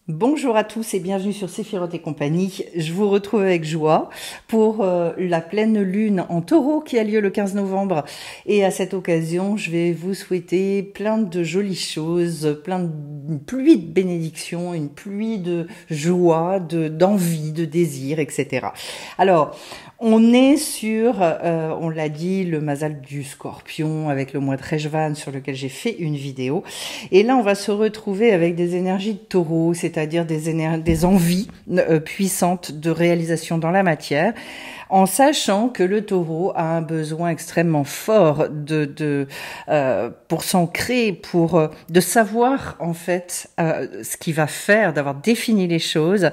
Bonjour à tous et bienvenue sur Séphiroth et compagnie. Je vous retrouve avec joie pour la pleine lune en Taureau qui a lieu le 15 novembre. Et à cette occasion, je vais vous souhaiter plein de jolies choses, une pluie de bénédictions, une pluie de joie, d'envie, de désir, etc. Alors, on est sur, on l'a dit, le Mazal du Scorpion avec le mois de Rejvan sur lequel j'ai fait une vidéo. Et là, on va se retrouver avec des énergies de Taureau, c'est-à-dire des envies puissantes de réalisation dans la matière, en sachant que le Taureau a un besoin extrêmement fort pour s'ancrer, de savoir en fait ce qu'il va faire, d'avoir défini les choses,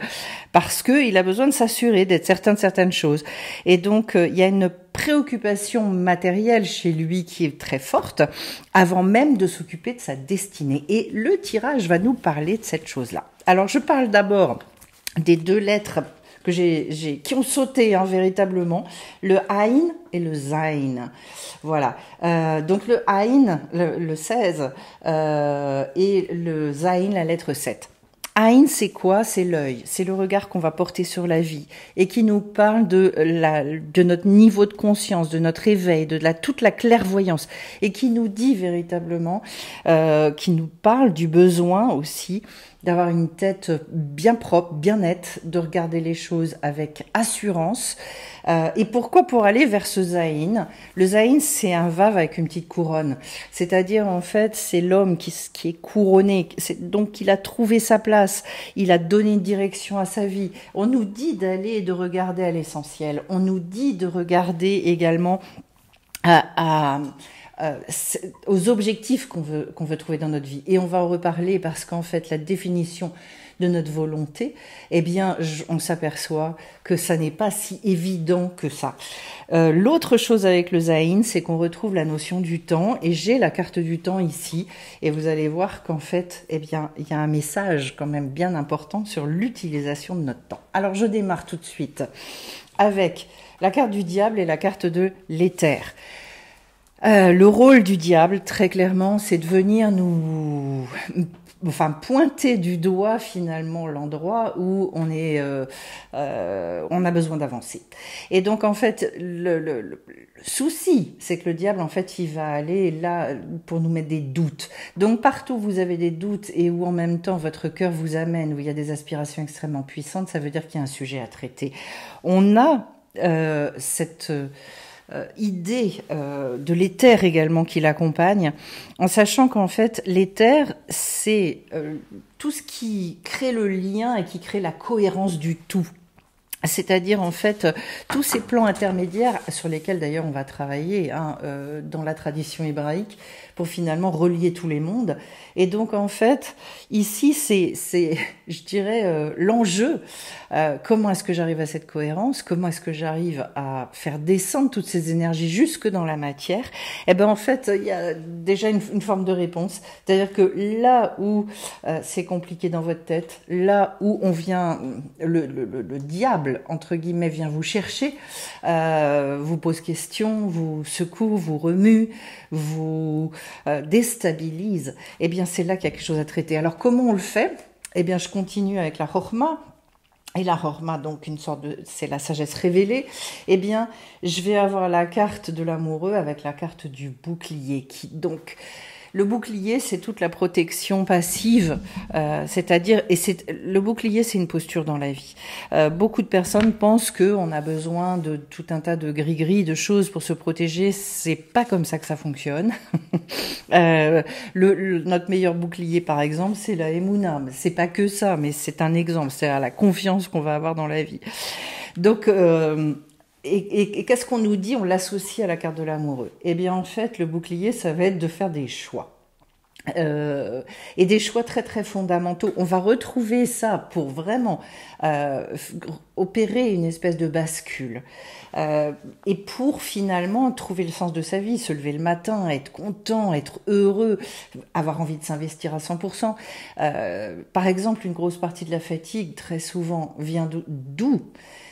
parce que il a besoin de s'assurer d'être certain de certaines choses. Et donc il y a une préoccupation matérielle chez lui qui est très forte, avant même de s'occuper de sa destinée. Et le tirage va nous parler de cette chose-là. Alors je parle d'abord des deux lettres qui ont sauté véritablement, le Aïn et le Zayn. Voilà. Donc le Aïn, le 16, et le Zayn, la lettre 7. Aïn, c'est quoi? C'est l'œil, c'est le regard qu'on va porter sur la vie et qui nous parle de notre niveau de conscience, de notre éveil, toute la clairvoyance et qui nous dit véritablement, qui nous parle du besoin aussi d'avoir une tête bien propre, bien nette, de regarder les choses avec assurance. Et pourquoi? Pour aller vers ce Zayn. Le Zayn, c'est un Vav avec une petite couronne. C'est-à-dire, en fait, c'est l'homme qui est couronné. Donc, il a trouvé sa place. Il a donné une direction à sa vie. On nous dit d'aller et de regarder à l'essentiel. On nous dit de regarder également aux objectifs qu'on veut trouver dans notre vie. Et on va en reparler parce qu'en fait, la définition de notre volonté, eh bien, on s'aperçoit que ça n'est pas si évident que ça. L'autre chose avec le Zayn, c'est qu'on retrouve la notion du temps, et j'ai la carte du temps ici, et vous allez voir qu'en fait, eh bien, il y a un message quand même bien important sur l'utilisation de notre temps. Alors, je démarre tout de suite avec la carte du diable et la carte de l'éther. Le rôle du diable, très clairement, c'est de venir pointer du doigt finalement l'endroit où on a besoin d'avancer. Et donc en fait, le souci, c'est que le diable, en fait, il va aller là pour nous mettre des doutes. Donc partout où vous avez des doutes et où en même temps votre cœur vous amène, où il y a des aspirations extrêmement puissantes, ça veut dire qu'il y a un sujet à traiter. On a cette idée de l'éther également qui l'accompagne, en sachant qu'en fait l'éther c'est tout ce qui crée le lien et qui crée la cohérence du tout. C'est-à-dire en fait tous ces plans intermédiaires sur lesquels d'ailleurs on va travailler dans la tradition hébraïque pour finalement relier tous les mondes. Et donc en fait ici c'est je dirais l'enjeu. Comment est-ce que j'arrive à cette cohérence? Comment est-ce que j'arrive à faire descendre toutes ces énergies jusque dans la matière? Eh ben en fait il y a déjà une forme de réponse. C'est-à-dire que là où c'est compliqué dans votre tête, là où on vient le diable entre guillemets vient vous chercher, vous pose question, vous secoue, vous remue, vous déstabilise, eh bien c'est là qu'il y a quelque chose à traiter. Alors comment on le fait? Eh bien je continue avec la Chorma. Et la Chorma, donc c'est la sagesse révélée. Eh bien, je vais avoir la carte de l'amoureux avec la carte du bouclier le bouclier, c'est toute la protection passive, c'est-à-dire, le bouclier, c'est une posture dans la vie. Beaucoup de personnes pensent qu'on a besoin de tout un tas de gris-gris, de choses pour se protéger. C'est pas comme ça que ça fonctionne. Notre meilleur bouclier, par exemple, c'est la Emouna. C'est pas que ça, mais c'est un exemple. C'est la confiance qu'on va avoir dans la vie. Donc, et qu'est-ce qu'on nous dit? On l'associe à la carte de l'amoureux. Eh bien, en fait, le bouclier, ça va être de faire des choix. Et des choix très très fondamentaux. On va retrouver ça pour vraiment opérer une espèce de bascule. Et pour finalement trouver le sens de sa vie, se lever le matin, être content, être heureux, avoir envie de s'investir à 100%. Par exemple, une grosse partie de la fatigue, très souvent, vient d'où?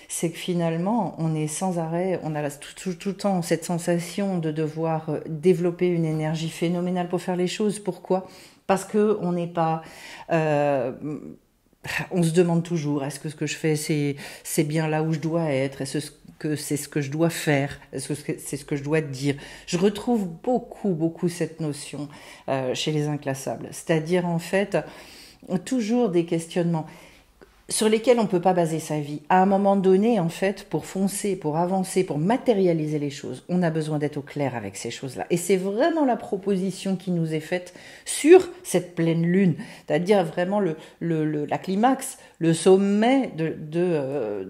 C'est que finalement, on est sans arrêt, on a tout le temps cette sensation de devoir développer une énergie phénoménale pour faire les choses. Pourquoi? Parce que on n'est pas on se demande toujours, est-ce que ce que je fais, c'est bien là où je dois être? Est-ce que c'est ce que je dois faire? Est-ce que c'est ce que je dois dire? Je retrouve beaucoup cette notion chez les inclassables. C'est-à-dire, en fait, toujours des questionnements sur lesquels on ne peut pas baser sa vie. À un moment donné, en fait, pour foncer, pour avancer, pour matérialiser les choses, on a besoin d'être au clair avec ces choses-là. Et c'est vraiment la proposition qui nous est faite sur cette pleine lune, c'est-à-dire vraiment la climax, le sommet de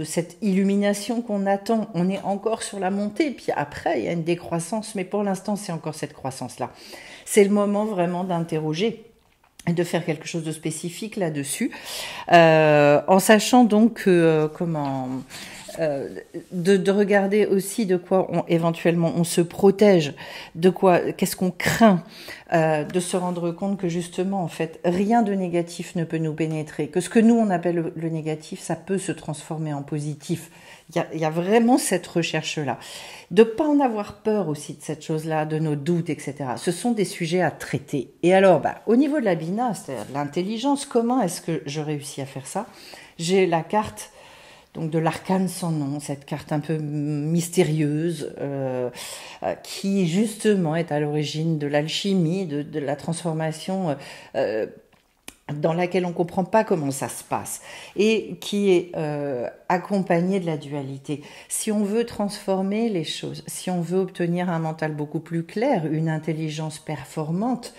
cette illumination qu'on attend. On est encore sur la montée, puis après, il y a une décroissance, mais pour l'instant, c'est encore cette croissance-là. C'est le moment vraiment d'interroger et de faire quelque chose de spécifique là-dessus, en sachant donc de regarder aussi de quoi éventuellement on se protège, de quoi, qu'est-ce qu'on craint, de se rendre compte que justement, en fait, rien de négatif ne peut nous pénétrer, que ce que nous on appelle le négatif, ça peut se transformer en positif. Il y a vraiment cette recherche-là. De pas en avoir peur aussi de cette chose-là, de nos doutes, etc. Ce sont des sujets à traiter. Et alors, au niveau de la Bina, c'est-à-dire de l'intelligence, comment est-ce que je réussis à faire ça? J'ai la carte donc de l'arcane sans nom, cette carte un peu mystérieuse qui justement est à l'origine de l'alchimie, de la transformation dans laquelle on ne comprend pas comment ça se passe et qui est accompagnée de la dualité. Si on veut transformer les choses, si on veut obtenir un mental beaucoup plus clair, une intelligence performante,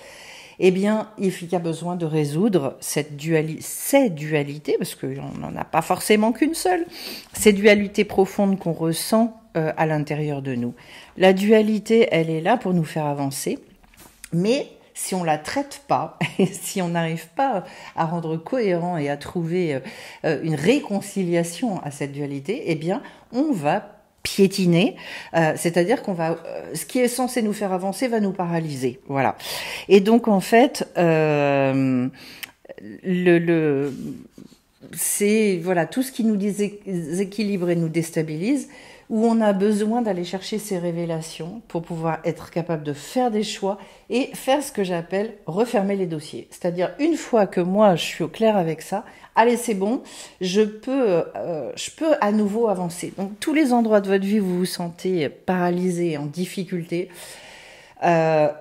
eh bien, il y a besoin de résoudre ces dualités, parce qu'on n'en a pas forcément qu'une seule, ces dualités profondes qu'on ressent à l'intérieur de nous. La dualité, elle est là pour nous faire avancer, mais si on la traite pas, et si on n'arrive pas à rendre cohérent et à trouver une réconciliation à cette dualité, eh bien, on va piétiner, c'est-à-dire qu'on va, ce qui est censé nous faire avancer va nous paralyser, voilà. Et donc en fait, c'est voilà tout ce qui nous déséquilibre et nous déstabilise, où on a besoin d'aller chercher ces révélations pour pouvoir être capable de faire des choix et faire ce que j'appelle refermer les dossiers. C'est-à-dire, une fois que moi, je suis au clair avec ça, allez, c'est bon, je peux à nouveau avancer. Donc, tous les endroits de votre vie où vous vous sentez paralysé, en difficulté,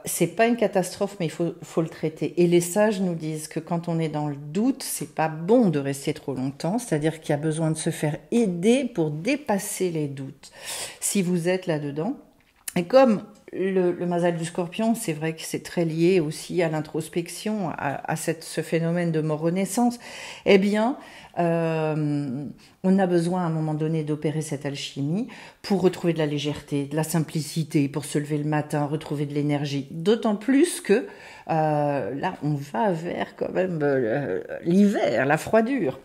c'est pas une catastrophe, mais il faut le traiter. Et les sages nous disent que quand on est dans le doute, c'est pas bon de rester trop longtemps, c'est-à-dire qu'il y a besoin de se faire aider pour dépasser les doutes. Si vous êtes là-dedans, et comme le mazal du scorpion, c'est vrai que c'est très lié aussi à l'introspection, à ce phénomène de mort-renaissance, eh bien, on a besoin à un moment donné d'opérer cette alchimie pour retrouver de la légèreté, de la simplicité, pour se lever le matin, retrouver de l'énergie. D'autant plus que là, on va vers quand même l'hiver, la froidure.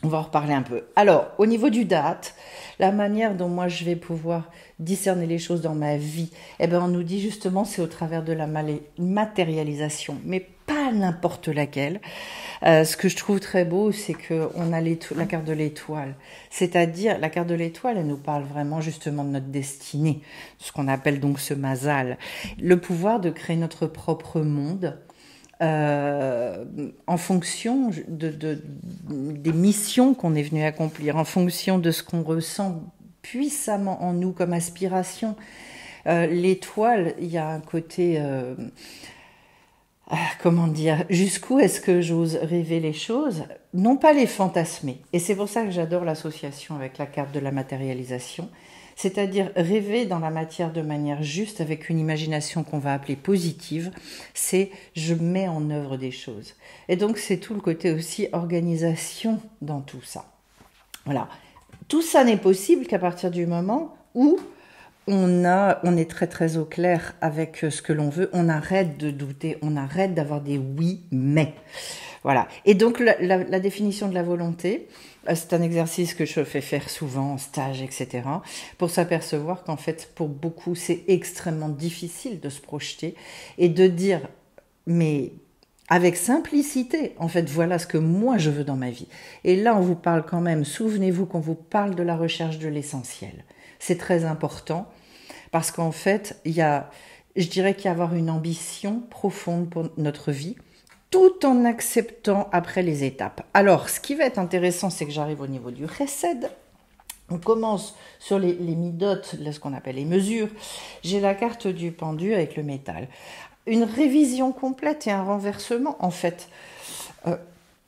On va en reparler un peu. Alors, au niveau du date, la manière dont moi je vais pouvoir discerner les choses dans ma vie, eh ben on nous dit justement c'est au travers de la matérialisation, mais pas n'importe laquelle. Ce que je trouve très beau, c'est qu'on a la carte de l'étoile. C'est-à-dire, la carte de l'étoile, elle nous parle vraiment justement de notre destinée, ce qu'on appelle donc ce mazal. Le pouvoir de créer notre propre monde, en fonction des missions qu'on est venu accomplir, en fonction de ce qu'on ressent puissamment en nous comme aspiration. L'étoile, il y a un côté... comment dire, jusqu'où est-ce que j'ose rêver les choses, non pas les fantasmer. Et c'est pour ça que j'adore l'association avec la carte de la matérialisation, c'est-à-dire rêver dans la matière de manière juste avec une imagination qu'on va appeler positive, c'est je mets en œuvre des choses. Et donc c'est tout le côté aussi organisation dans tout ça. Voilà. Tout ça n'est possible qu'à partir du moment où on est très très au clair avec ce que l'on veut, on arrête de douter, on arrête d'avoir des oui, mais. Voilà. Et donc la définition de la volonté, c'est un exercice que je fais faire souvent en stage, etc., pour s'apercevoir qu'en fait, pour beaucoup, c'est extrêmement difficile de se projeter et de dire, mais avec simplicité, en fait, voilà ce que moi je veux dans ma vie. Et là, on vous parle quand même, souvenez-vous qu'on vous parle de la recherche de l'essentiel. C'est très important parce qu'en fait, je dirais qu'il y a avoir une ambition profonde pour notre vie. tout en acceptant après les étapes. Alors, ce qui va être intéressant, c'est que j'arrive au niveau du Chesed. On commence sur les midotes, là, ce qu'on appelle les mesures. J'ai la carte du pendu avec le métal. Une révision complète et un renversement, en fait,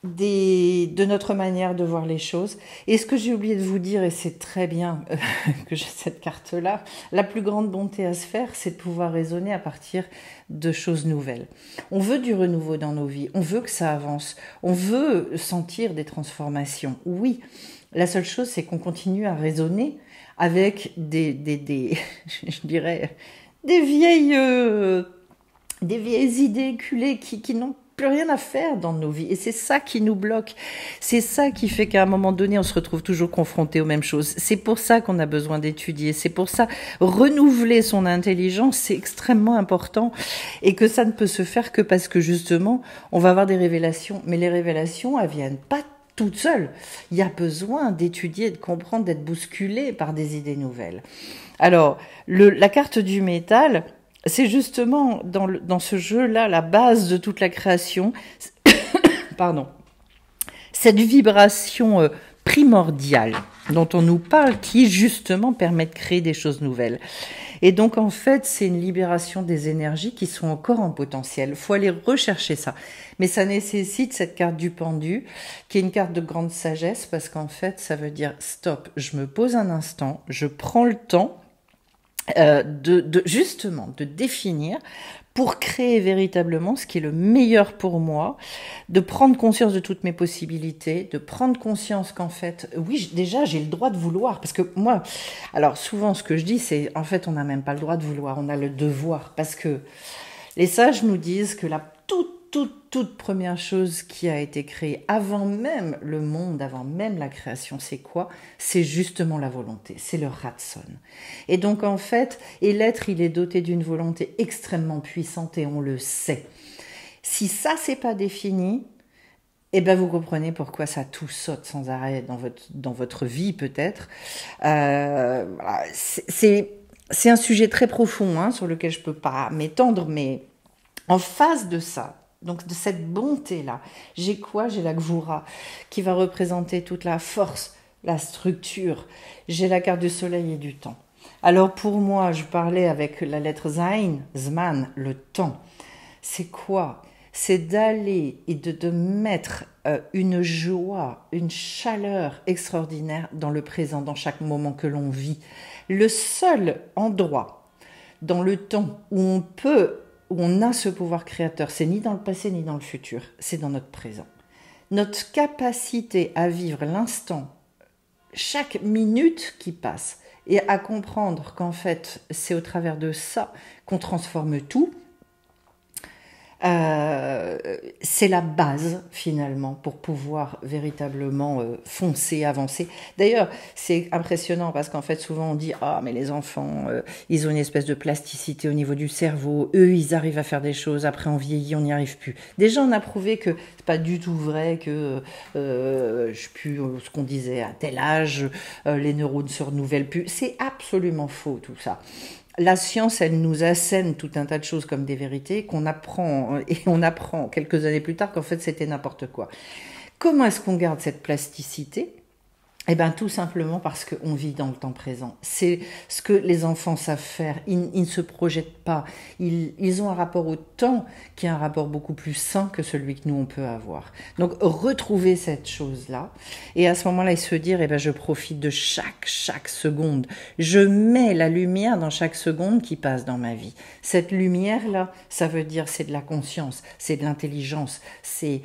de notre manière de voir les choses. Et ce que j'ai oublié de vous dire, et c'est très bien que j'ai cette carte-là, la plus grande bonté à se faire, c'est de pouvoir raisonner à partir de choses nouvelles. On veut du renouveau dans nos vies, on veut que ça avance, on veut sentir des transformations. Oui, la seule chose, c'est qu'on continue à raisonner avec je dirais, des vieilles idées culées qui n'ont plus rien à faire dans nos vies. Et c'est ça qui nous bloque. C'est ça qui fait qu'à un moment donné, on se retrouve toujours confronté aux mêmes choses. C'est pour ça qu'on a besoin d'étudier. C'est pour ça, renouveler son intelligence, c'est extrêmement important. Et que ça ne peut se faire que parce que justement, on va avoir des révélations. Mais les révélations, elles viennent pas toute seule. Il y a besoin d'étudier, de comprendre, d'être bousculé par des idées nouvelles. Alors, la carte du métal, c'est justement dans ce jeu-là la base de toute la création. Pardon. Cette vibration primordiale dont on nous parle qui justement permet de créer des choses nouvelles. Et donc en fait, c'est une libération des énergies qui sont encore en potentiel. Il faut aller rechercher ça. Mais ça nécessite cette carte du pendu, qui est une carte de grande sagesse, parce qu'en fait, ça veut dire stop, je me pose un instant, je prends le temps justement de définir pour créer véritablement ce qui est le meilleur pour moi, de prendre conscience de toutes mes possibilités, de prendre conscience qu'en fait, oui, déjà j'ai le droit de vouloir, parce que moi, alors souvent ce que je dis, c'est en fait on n'a même pas le droit de vouloir, on a le devoir, parce que les sages nous disent que la toute première chose qui a été créée avant même le monde, avant même la création, c'est quoi? C'est justement la volonté, c'est le Ratson. Et donc en fait, et l'être, il est doté d'une volonté extrêmement puissante et on le sait. Si ça, c'est pas défini, eh ben vous comprenez pourquoi ça tout saute sans arrêt dans votre vie peut-être. Voilà, c'est un sujet très profond hein, sur lequel je peux pas m'étendre, mais en face de ça, donc de cette bonté-là, j'ai quoi? J'ai la Gvura qui va représenter toute la force, la structure. J'ai la carte du soleil et du temps. Alors pour moi, je parlais avec la lettre Zain, Zman, le temps. C'est quoi? C'est d'aller et de mettre une joie, une chaleur extraordinaire dans le présent, dans chaque moment que l'on vit. Le seul endroit dans le temps où on a ce pouvoir créateur, c'est ni dans le passé ni dans le futur, c'est dans notre présent. Notre capacité à vivre l'instant, chaque minute qui passe, et à comprendre qu'en fait, c'est au travers de ça qu'on transforme tout, c'est la base finalement pour pouvoir véritablement foncer, avancer. D'ailleurs, c'est impressionnant parce qu'en fait souvent on dit ah mais les enfants ils ont une espèce de plasticité au niveau du cerveau, eux ils arrivent à faire des choses, après on vieillit, on n'y arrive plus. Déjà on a prouvé que c'est pas du tout vrai que je sais plus ce qu'on disait à tel âge les neurones se renouvellent plus. C'est absolument faux tout ça. La science, elle nous assène tout un tas de choses comme des vérités qu'on apprend, et on apprend quelques années plus tard qu'en fait c'était n'importe quoi. Comment est-ce qu'on garde cette plasticité ? Eh bien, tout simplement parce qu'on vit dans le temps présent. C'est ce que les enfants savent faire. Ils ne se projettent pas. Ils ont un rapport au temps qui est un rapport beaucoup plus sain que celui que nous, on peut avoir. Donc, retrouver cette chose-là. Et à ce moment-là, ils se dire, eh ben, je profite de chaque seconde. Je mets la lumière dans chaque seconde qui passe dans ma vie. Cette lumière-là, ça veut dire, c'est de la conscience, c'est de l'intelligence, c'est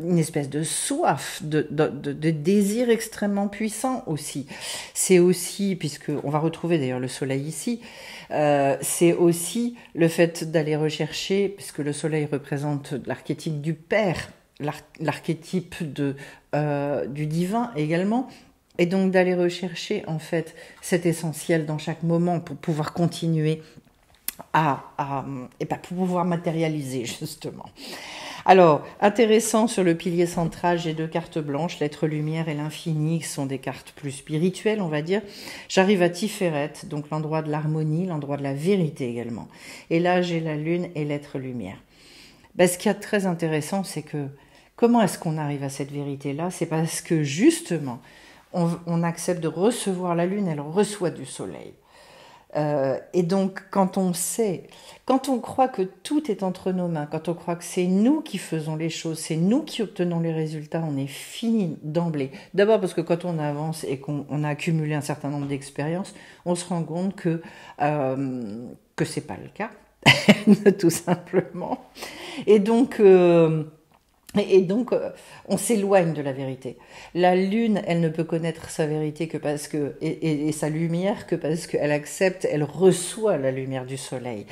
une espèce de soif, de désir extrêmement puissant aussi. C'est aussi, puisque on va retrouver d'ailleurs le soleil ici, c'est aussi le fait d'aller rechercher, puisque le soleil représente l'archétype du père, l'archétype du divin également, et donc d'aller rechercher en fait cet essentiel dans chaque moment pour pouvoir continuer et pour pouvoir matérialiser justement. Alors, intéressant sur le pilier central, j'ai 2 cartes blanches, l'être lumière et l'infini, qui sont des cartes plus spirituelles, on va dire. J'arrive à Tiferet, donc l'endroit de l'harmonie, l'endroit de la vérité également. Et là, j'ai la lune et l'être lumière. Ce qu'il y a de très intéressant, c'est que comment est-ce qu'on arrive à cette vérité-là? C'est parce que justement, on accepte de recevoir la Lune, elle reçoit du Soleil. Et donc, quand on sait, quand on croit que tout est entre nos mains, quand on croit que c'est nous qui faisons les choses, c'est nous qui obtenons les résultats, on est fini d'emblée. D'abord parce que quand on avance et qu'on a accumulé un certain nombre d'expériences, on se rend compte que c'est pas le cas, tout simplement. Et donc, on s'éloigne de la vérité. La Lune, elle ne peut connaître sa vérité que parce que, et sa lumière que parce qu'elle accepte, elle reçoit la lumière du Soleil.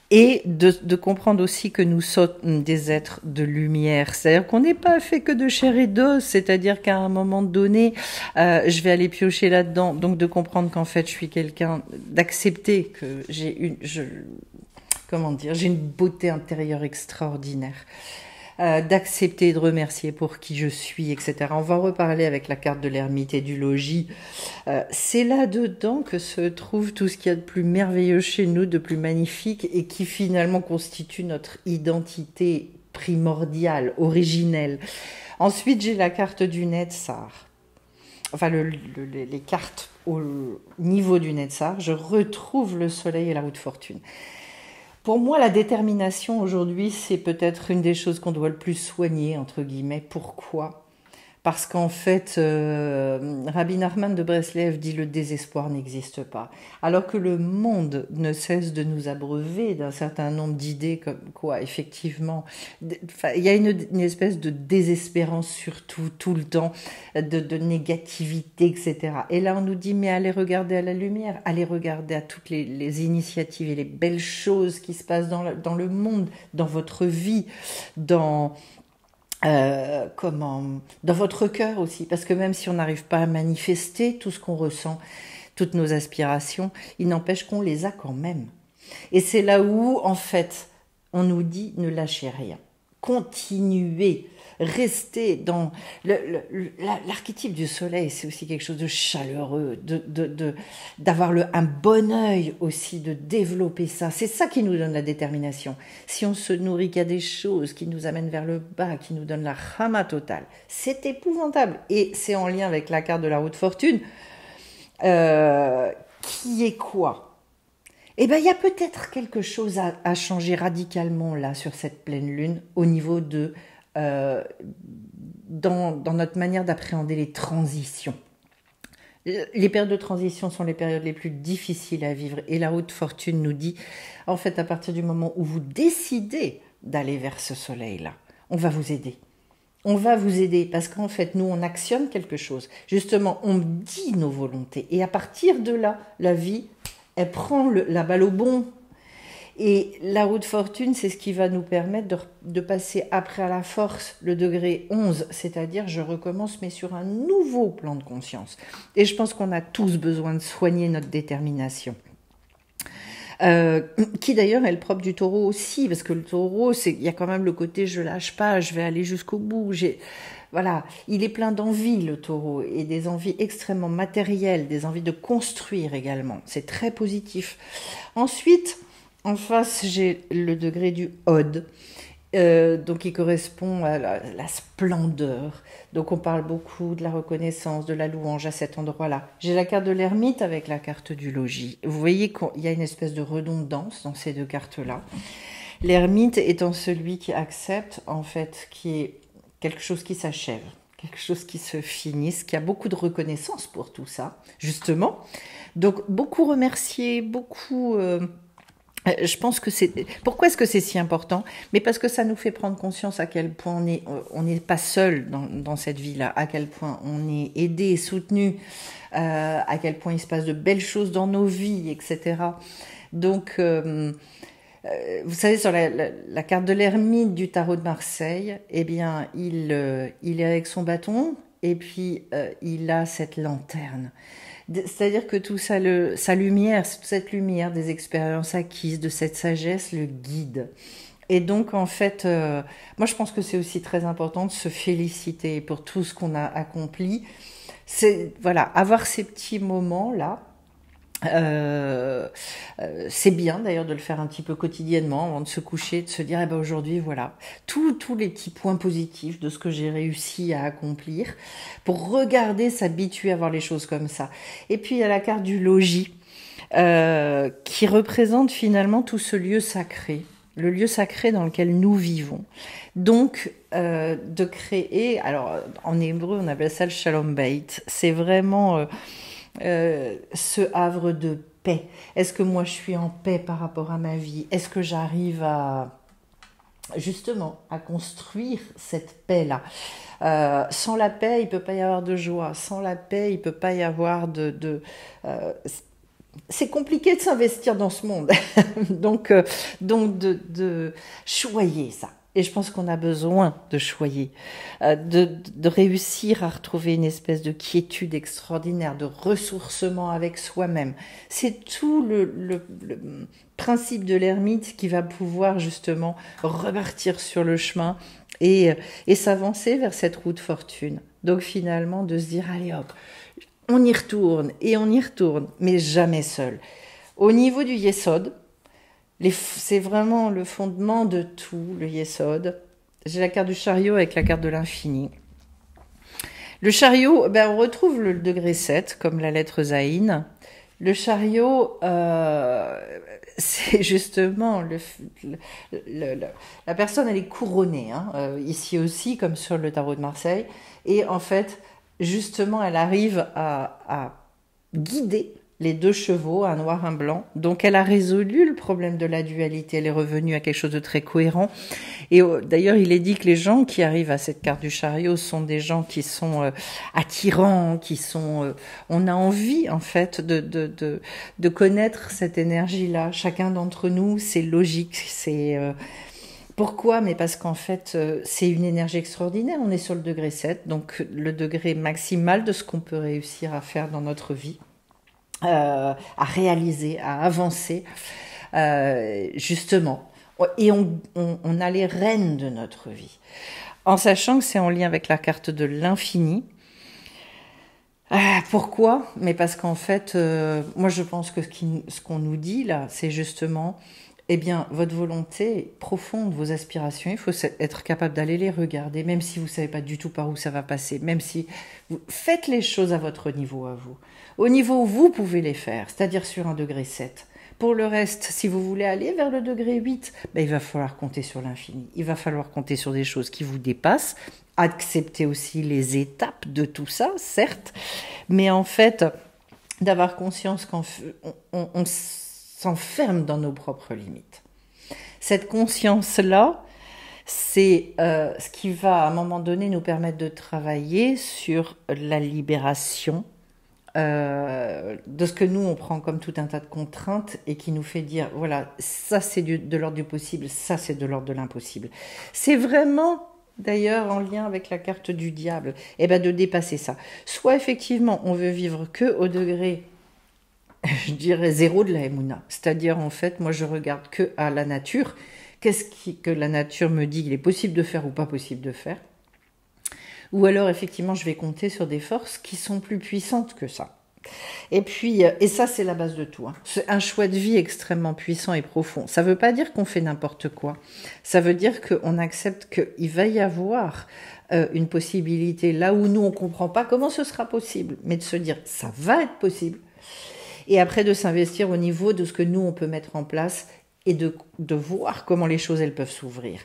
Et de comprendre aussi que nous sommes des êtres de lumière. C'est-à-dire qu'on n'est pas fait que de chair et d'os, c'est-à-dire qu'à un moment donné, je vais aller piocher là-dedans. Donc de comprendre qu'en fait, je suis quelqu'un, d'accepter que j'ai une beauté intérieure extraordinaire. D'accepter et de remercier pour qui je suis, etc. On va reparler avec la carte de l'ermite et du logis. C'est là-dedans que se trouve tout ce qu'il y a de plus merveilleux chez nous, de plus magnifique, et qui finalement constitue notre identité primordiale, originelle. Ensuite, j'ai la carte du Netzar. Enfin, les cartes au niveau du Netzar. Je retrouve le soleil et la roue de fortune. Pour moi, la détermination aujourd'hui, c'est peut-être une des choses qu'on doit le plus soigner, entre guillemets. Pourquoi ? Parce qu'en fait, Rabbi Nachman de Breslev dit le désespoir n'existe pas. Alors que le monde ne cesse de nous abreuver d'un certain nombre d'idées comme quoi, effectivement, il y a une espèce de désespérance surtout, tout le temps, de négativité, etc. Et là, on nous dit, mais allez regarder à la lumière, allez regarder à toutes les initiatives et les belles choses qui se passent dans le monde, dans votre vie, dans votre cœur aussi, parce que même si on n'arrive pas à manifester tout ce qu'on ressent, toutes nos aspirations, il n'empêche qu'on les a quand même. Et c'est là où, en fait, on nous dit ne lâchez rien, continuez, restez dans l'archétype du soleil, c'est aussi quelque chose de chaleureux, d'avoir un bon œil aussi, de développer ça. C'est ça qui nous donne la détermination. Si on se nourrit qu'à des choses qui nous amènent vers le bas, qui nous donnent la rama totale, c'est épouvantable. Et c'est en lien avec la carte de la roue de fortune, qui est quoi ? Eh bien, il y a peut-être quelque chose à changer radicalement là sur cette pleine lune au niveau de dans notre manière d'appréhender les transitions. Les périodes de transition sont les périodes les plus difficiles à vivre et la roue de fortune nous dit, en fait, à partir du moment où vous décidez d'aller vers ce soleil-là, on va vous aider. On va vous aider parce qu'en fait, nous, on actionne quelque chose. Justement, on dit nos volontés et à partir de là, la vie, elle prend la balle au bond. Et la roue de fortune, c'est ce qui va nous permettre de passer après à la force le degré 11, c'est-à-dire je recommence mais sur un nouveau plan de conscience. Et je pense qu'on a tous besoin de soigner notre détermination. Qui d'ailleurs est le propre du taureau aussi, parce que le taureau, il y a quand même le côté je lâche pas, je vais aller jusqu'au bout. Voilà, il est plein d'envies le taureau, et des envies extrêmement matérielles, des envies de construire également. C'est très positif. Ensuite, en face, j'ai le degré du Hod, donc qui correspond à la splendeur. Donc on parle beaucoup de la reconnaissance, de la louange à cet endroit-là. J'ai la carte de l'ermite avec la carte du logis. Vous voyez qu'il y a une espèce de redondance dans ces deux cartes-là. L'ermite étant celui qui accepte, en fait, qui est quelque chose qui s'achève, quelque chose qui se finisse, qui a beaucoup de reconnaissance pour tout ça, justement. Donc beaucoup remercier, beaucoup... je pense que pourquoi est-ce que c'est si important ? Mais parce que ça nous fait prendre conscience à quel point on n'est pas seul dans cette vie-là, à quel point on est aidé, soutenu, à quel point il se passe de belles choses dans nos vies, etc. Donc, vous savez, sur la carte de l'ermite du tarot de Marseille, eh bien, il est avec son bâton et puis il a cette lanterne. C'est-à-dire que tout ça, sa lumière, cette lumière des expériences acquises, de cette sagesse, le guide. Et donc, en fait, moi, je pense que c'est aussi très important de se féliciter pour tout ce qu'on a accompli. C'est, voilà, avoir ces petits moments-là, Euh, c'est bien d'ailleurs de le faire un petit peu quotidiennement avant de se coucher, de se dire eh ben aujourd'hui voilà tous les petits points positifs de ce que j'ai réussi à accomplir, pour regarder, s'habituer à voir les choses comme ça. Et puis il y a la carte du logis qui représente finalement tout ce lieu sacré, le lieu sacré dans lequel nous vivons. Donc, de créer, alors en hébreu on appelle ça le shalom bayit, c'est vraiment ce havre de paix. Est-ce que moi je suis en paix par rapport à ma vie? Est-ce que j'arrive à justement à construire cette paix-là? Sans la paix, il peut pas y avoir de joie. Sans la paix, il peut pas y avoir c'est compliqué de s'investir dans ce monde. donc de choyer ça. Et je pense qu'on a besoin de choyer, de réussir à retrouver une espèce de quiétude extraordinaire, de ressourcement avec soi-même. C'est tout le principe de l'ermite qui va pouvoir justement repartir sur le chemin et s'avancer vers cette route fortune. Donc finalement, de se dire, allez hop, on y retourne, et on y retourne, mais jamais seul. Au niveau du Yesod, c'est vraiment le fondement de tout, le Yesod. J'ai la carte du chariot avec la carte de l'infini. Le chariot, ben on retrouve le degré 7, comme la lettre Zaïn. Le chariot, c'est justement la personne, elle est couronnée, hein, ici aussi, comme sur le tarot de Marseille. Et en fait, justement, elle arrive à guider les deux chevaux, un noir, un blanc. Donc, elle a résolu le problème de la dualité. Elle est revenue à quelque chose de très cohérent. Et d'ailleurs, il est dit que les gens qui arrivent à cette carte du chariot sont des gens qui sont attirants, qui sont... on a envie, en fait, de connaître cette énergie-là. Chacun d'entre nous, c'est logique, c'est... Pourquoi? Mais parce qu'en fait, c'est une énergie extraordinaire. On est sur le degré 7, donc le degré maximal de ce qu'on peut réussir à faire dans notre vie. À réaliser, à avancer, justement. Et on a les rênes de notre vie. En sachant que c'est en lien avec la carte de l'infini. Pourquoi? Mais parce qu'en fait, moi je pense que ce qu'on nous dit là, c'est justement, eh bien, votre volonté profonde, vos aspirations, il faut être capable d'aller les regarder, même si vous ne savez pas du tout par où ça va passer, même si vous faites les choses à votre niveau à vous. Au niveau où vous pouvez les faire, c'est-à-dire sur un degré 7. Pour le reste, si vous voulez aller vers le degré 8, ben, il va falloir compter sur l'infini. Il va falloir compter sur des choses qui vous dépassent, accepter aussi les étapes de tout ça, certes, mais en fait, d'avoir conscience qu'on s'enferme dans nos propres limites. Cette conscience-là, c'est ce qui va à un moment donné nous permettre de travailler sur la libération de ce que nous on prend comme tout un tas de contraintes et qui nous fait dire voilà, ça c'est de l'ordre du possible, ça c'est de l'ordre de l'impossible. C'est vraiment d'ailleurs en lien avec la carte du diable, et ben de dépasser ça. Soit effectivement on veut vivre que au degré, je dirais, zéro de la Emouna, c'est-à-dire en fait moi je regarde que à la nature, que la nature me dit qu'il est possible de faire ou pas possible de faire. Ou alors, effectivement, je vais compter sur des forces qui sont plus puissantes que ça. Et puis, et ça, c'est la base de tout. Hein. C'est un choix de vie extrêmement puissant et profond. Ça ne veut pas dire qu'on fait n'importe quoi. Ça veut dire qu'on accepte qu'il va y avoir une possibilité là où nous, on ne comprend pas comment ce sera possible. Mais de se dire, ça va être possible. Et après, de s'investir au niveau de ce que nous, on peut mettre en place et de voir comment les choses, elles peuvent s'ouvrir.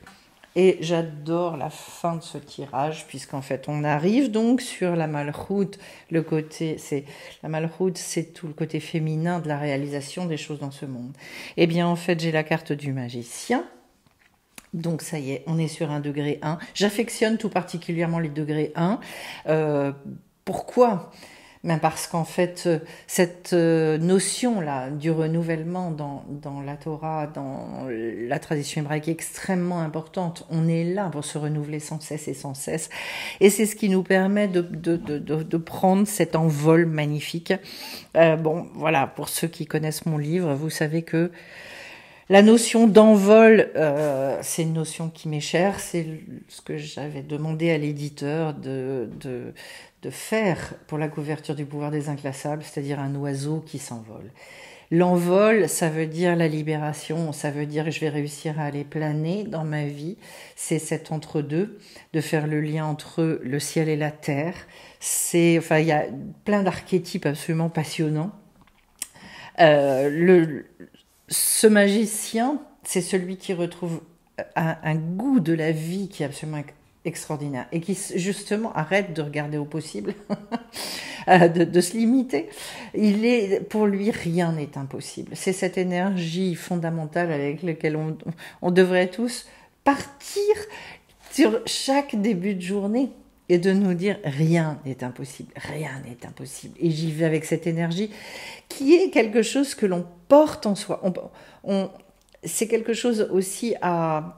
Et j'adore la fin de ce tirage, puisqu'en fait, on arrive donc sur la Malchout. La Malchout, c'est tout le côté féminin de la réalisation des choses dans ce monde. Eh bien, en fait, j'ai la carte du magicien. Donc, ça y est, on est sur un degré 1. J'affectionne tout particulièrement les degrés 1. Pourquoi ? Ben parce qu'en fait, cette notion-là du renouvellement dans la Torah, dans la tradition hébraïque est extrêmement importante. On est là pour se renouveler sans cesse et sans cesse. Et c'est ce qui nous permet de prendre cet envol magnifique. Bon, voilà, pour ceux qui connaissent mon livre, vous savez que La notion d'envol, c'est une notion qui m'est chère. C'est ce que j'avais demandé à l'éditeur de faire pour la couverture du pouvoir des inclassables, c'est-à-dire un oiseau qui s'envole. L'envol, ça veut dire la libération, ça veut dire que je vais réussir à aller planer dans ma vie. C'est cet entre-deux, de faire le lien entre le ciel et la terre. Enfin, il y a plein d'archétypes absolument passionnants. Ce magicien, c'est celui qui retrouve un goût de la vie qui est absolument extraordinaire et qui justement arrête de regarder au possible, de se limiter. Pour lui, rien n'est impossible. C'est cette énergie fondamentale avec laquelle on devrait tous partir sur chaque début de journée et de nous dire rien n'est impossible, rien n'est impossible. Et j'y vais avec cette énergie qui est quelque chose que l'on porte en soi. C'est quelque chose aussi à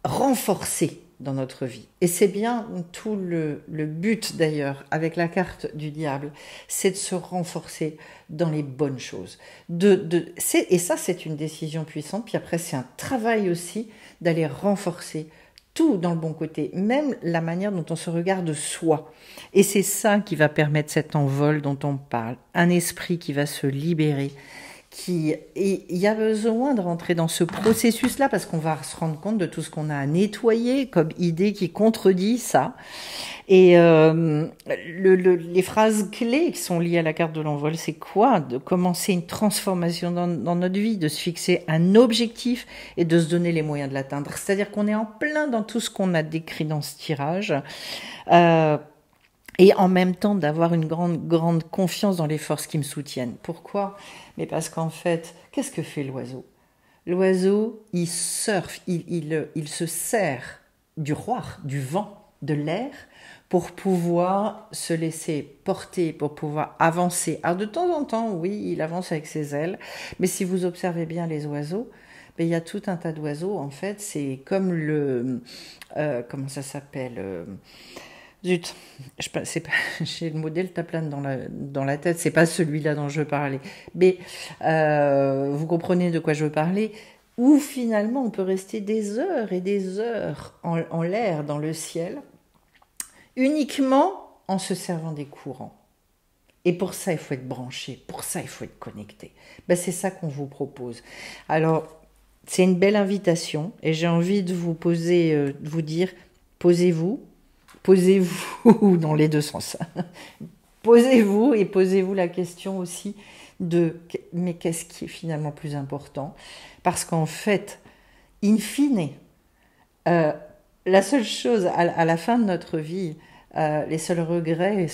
renforcer dans notre vie. Et c'est bien tout le but d'ailleurs avec la carte du diable, c'est de se renforcer dans les bonnes choses. Et ça, c'est une décision puissante. Puis après, c'est un travail aussi d'aller renforcer tout dans le bon côté, même la manière dont on se regarde soi. Et c'est ça qui va permettre cet envol dont on parle. Un esprit qui va se libérer. Et il y a besoin de rentrer dans ce processus-là parce qu'on va se rendre compte de tout ce qu'on a à nettoyer comme idée qui contredit ça. Et les phrases clés qui sont liées à la carte de l'envol, c'est quoi? De commencer une transformation dans notre vie, de se fixer un objectif et de se donner les moyens de l'atteindre. C'est-à-dire qu'on est en plein dans tout ce qu'on a décrit dans ce tirage. Et en même temps d'avoir une grande confiance dans les forces qui me soutiennent. Pourquoi? Mais parce qu'en fait, qu'est-ce que fait l'oiseau? L'oiseau, il surfe, il se sert du roi, du vent, de l'air, pour pouvoir se laisser porter, pour pouvoir avancer. Alors de temps en temps, oui, il avance avec ses ailes, mais si vous observez bien les oiseaux, ben, il y a tout un tas d'oiseaux, en fait, c'est comme comment ça s'appelle Zut, j'ai le modèle taplane dans la tête, c'est pas celui-là dont je veux parler. Mais vous comprenez de quoi je veux parler, où finalement on peut rester des heures et des heures en l'air, dans le ciel, uniquement en se servant des courants. Et pour ça, il faut être branché, pour ça, il faut être connecté. Ben, c'est ça qu'on vous propose. Alors, c'est une belle invitation et j'ai envie de vous dire, posez-vous dans les deux sens. Posez-vous et posez-vous la question aussi mais qu'est-ce qui est finalement plus important? Parce qu'en fait, in fine, la seule chose à la fin de notre vie, les seuls regrets,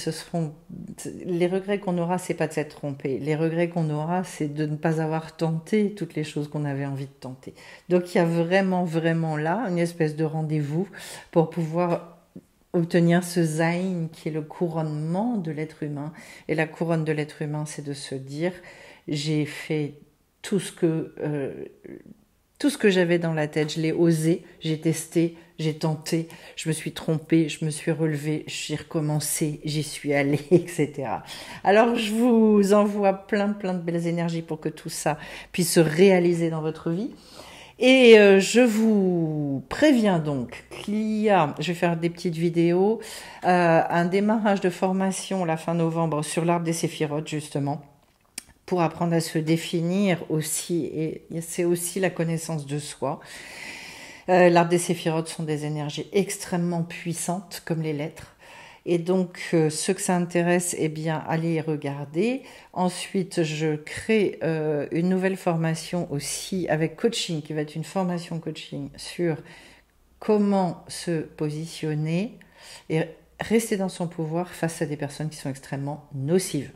les regrets qu'on aura, c'est pas de s'être trompé. Les regrets qu'on aura, c'est de ne pas avoir tenté toutes les choses qu'on avait envie de tenter. Donc il y a vraiment, vraiment là une espèce de rendez-vous pour pouvoir obtenir ce Zayn qui est le couronnement de l'être humain. Et la couronne de l'être humain, c'est de se dire, j'ai fait tout ce que j'avais dans la tête, je l'ai osé, j'ai testé, j'ai tenté, je me suis trompée, je me suis relevée, j'ai recommencé, j'y suis allée, etc. Alors je vous envoie plein de belles énergies pour que tout ça puisse se réaliser dans votre vie. Et je vous préviens donc je vais faire des petites vidéos, un démarrage de formation la fin novembre sur l'arbre des séphirotes justement, pour apprendre à se définir aussi, et c'est aussi la connaissance de soi. L'arbre des séphirotes sont des énergies extrêmement puissantes comme les lettres. Et donc, ceux que ça intéresse, eh bien, allez regarder. Ensuite, je crée une nouvelle formation aussi avec coaching, qui va être une formation coaching sur comment se positionner et rester dans son pouvoir face à des personnes qui sont extrêmement nocives.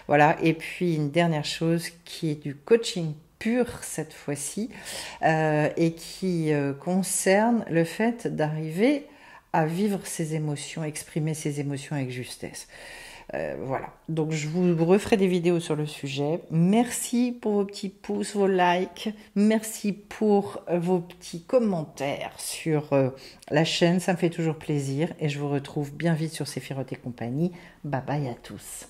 Voilà. Et puis, une dernière chose qui est du coaching pur cette fois-ci et qui concerne le fait d'arriver à vivre ses émotions, exprimer ses émotions avec justesse. Voilà, donc je vous referai des vidéos sur le sujet. Merci pour vos petits pouces, vos likes. Merci pour vos petits commentaires sur la chaîne, ça me fait toujours plaisir. Et je vous retrouve bien vite sur Séphiroth et compagnie. Bye bye à tous.